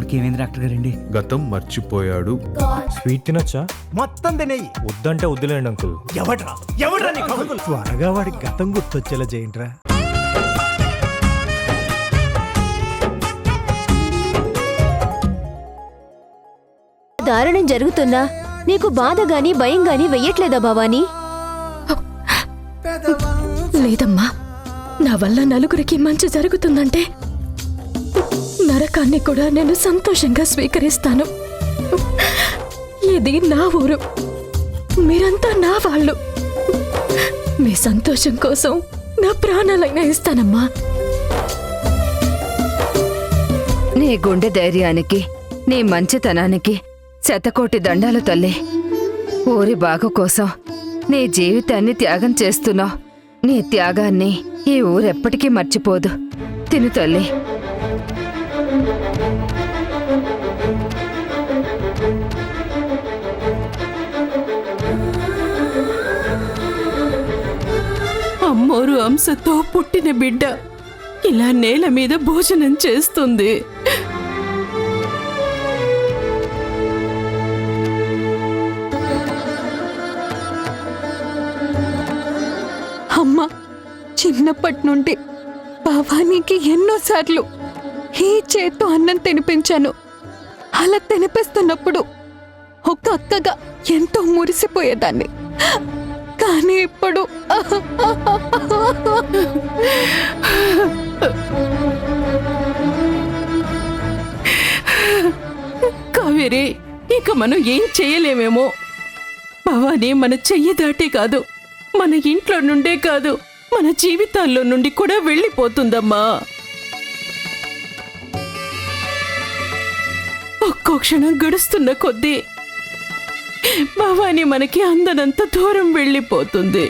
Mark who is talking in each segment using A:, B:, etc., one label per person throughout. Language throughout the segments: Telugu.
A: బావకి ఏమైంది డాక్టర్ గారండి?
B: గతం మర్చిపోయాడు.
C: స్వీట్ తినొచ్చా?
D: మొత్తం తినేయి.
C: వద్దంటే వద్దులేండి అంకుల్.
D: ఎవడ్రా నీకు అంకుల్? త్వరగా వాడి గతం గుర్తొచ్చేలా చేయండిరా.
E: దారుణం జరుగుతున్నా నీకు బాధ గాని భయం గాని వెయ్యట్లేదా భవానీ?
F: లేదమ్మా, నా వల్ల నలుగురికి మంచి జరుగుతుందంటే నరకాన్ని కూడా నేను సంతోషంగా స్వీకరిస్తాను. ఇది నా ఊరు, మీరంతా నా వాళ్ళు. మీ సంతోషం కోసం నా ప్రాణాలైనా ఇస్తానమ్మా.
G: నీ గుండె ధైర్యానికి, నీ మంచితనానికి శతకోటి దండాలు తల్లి. ఊరి బాగు కోసం నీ జీవితాన్ని త్యాగం చేస్తున్నావు. నీ త్యాగాన్ని ఈ ఊరెప్పటికీ మర్చిపోదు. తిను తల్లి.
H: అమ్మోరు అంశతో పుట్టిన బిడ్డ ఇలా నేల మీద భోజనం చేస్తుంది. అమ్మ చిన్నప్పటి నుండి భవానీకి ఎన్నోసార్లు ఈ చేత్తో అన్నం తినిపించాను. అలా తినిపిస్తున్నప్పుడు ఒక అక్కగా ఎంతో మురిసిపోయేదాన్ని. కానీ ఇప్పుడు కావేరి, ఇక మనం ఏం చేయలేమేమో. భవానీ మన చెయ్యి దాటే కాదు, మన ఇంట్లో నుండే కాదు, మన జీవితాల్లో నుండి కూడా వెళ్ళిపోతుందమ్మా. ఒక్కో క్షణం గడుస్తున్న కొద్దీ భవానీ మనకి అందనంత దూరం వెళ్ళిపోతుంది.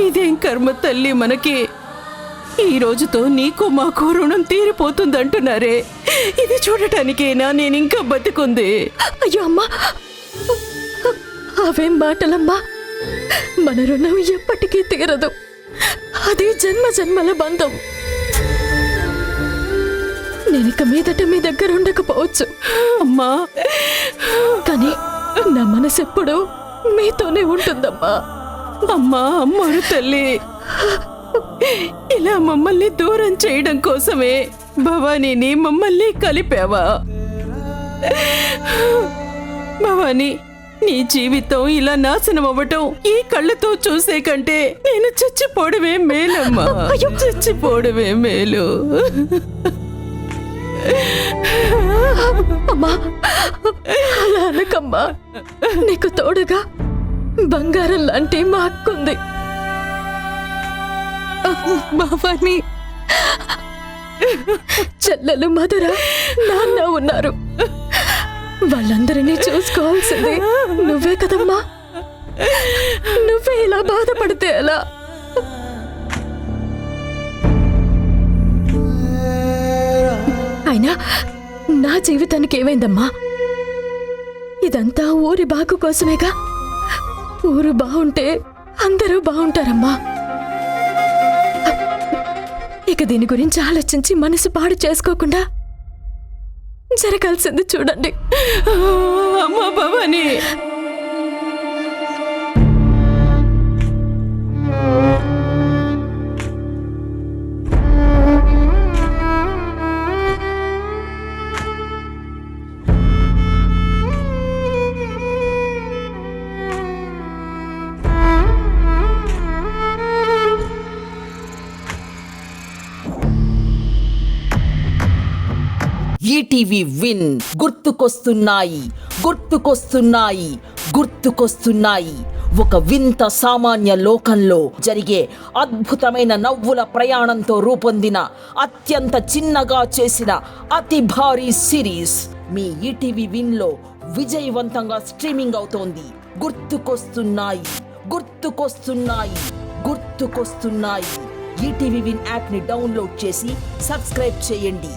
H: ఇదేం కర్మ తల్లి మనకి. ఈ రోజుతో నీకు మాకు రుణం తీరిపోతుందంటున్నారే, ఇది చూడటానికేనా నేనింకా బతికుంది?
F: అయ్యో అమ్మా, అవేం మాటలమ్మా. మన రుణం ఎప్పటికీ తీరదు. అది జన్మ జన్మల బంధం. నేనిక మీదట మీ దగ్గర ఉండకపోవచ్చు
H: అమ్మా,
F: కానీ నా మనసు ఎప్పుడూ మీతోనే ఉంటుందమ్మా.
H: అమ్మా, అమ్మోరు తల్లి, ఇలా మమ్మల్ని దూరం చేయడం కోసమే భవానీని మమ్మల్ని కలిపావా? భవానీ, నీ జీవితం ఇలా నాశనం అవ్వటం ఈ కళ్ళతో చూసే కంటే నేను చచ్చిపోవడమే మేలమ్మా. చచ్చిపోవడమే మేలు.
F: అమ్మా, అలా అనకమ్మా. నీకు తోడుగా బంగారం లాంటి మా అక్కుంది.
H: భవానీ,
F: చెల్లెలు మధుర, నాన్న ఉన్నారు. వాళ్ళందరినీ చూసుకోవాల్సింది నువ్వే కదమ్మా. నువ్వే ఇలా బాధపడితే ఎలా? అయినా నా జీవితానికి ఏమైందమ్మా? ఇదంతా ఊరి బాగు కోసమేగా. ఊరు బాగుంటే అందరూ బాగుంటారమ్మా. ఇక దీని గురించి ఆలోచించి మనసు పాడు చేసుకోకుండా జరగాల్సింది చూడండి.
H: అమ్మా భవానీ,
A: ఈటీవీ విన్ గుర్తుకొస్తున్నాయి గుర్తుకొస్తున్నాయి గుర్తుకొస్తున్నాయి. ఒక వింత సామాన్య లోకంలో జరిగే అద్భుతమైన నవ్వుల ప్రయాణంతో రూపొందిన అత్యంత చిన్నగా చేసిన అతి భారీ సిరీస్ మీ ఈటీవీ విన్లో విజయవంతంగా స్ట్రీమింగ్ అవుతోంది. గుర్తుకొస్తున్నాయి గుర్తుకొస్తున్నాయి గుర్తుకొస్తున్నాయి. ఈటీవీ విన్ యాప్ని డౌన్లోడ్ చేసి సబ్స్క్రైబ్ చేయండి.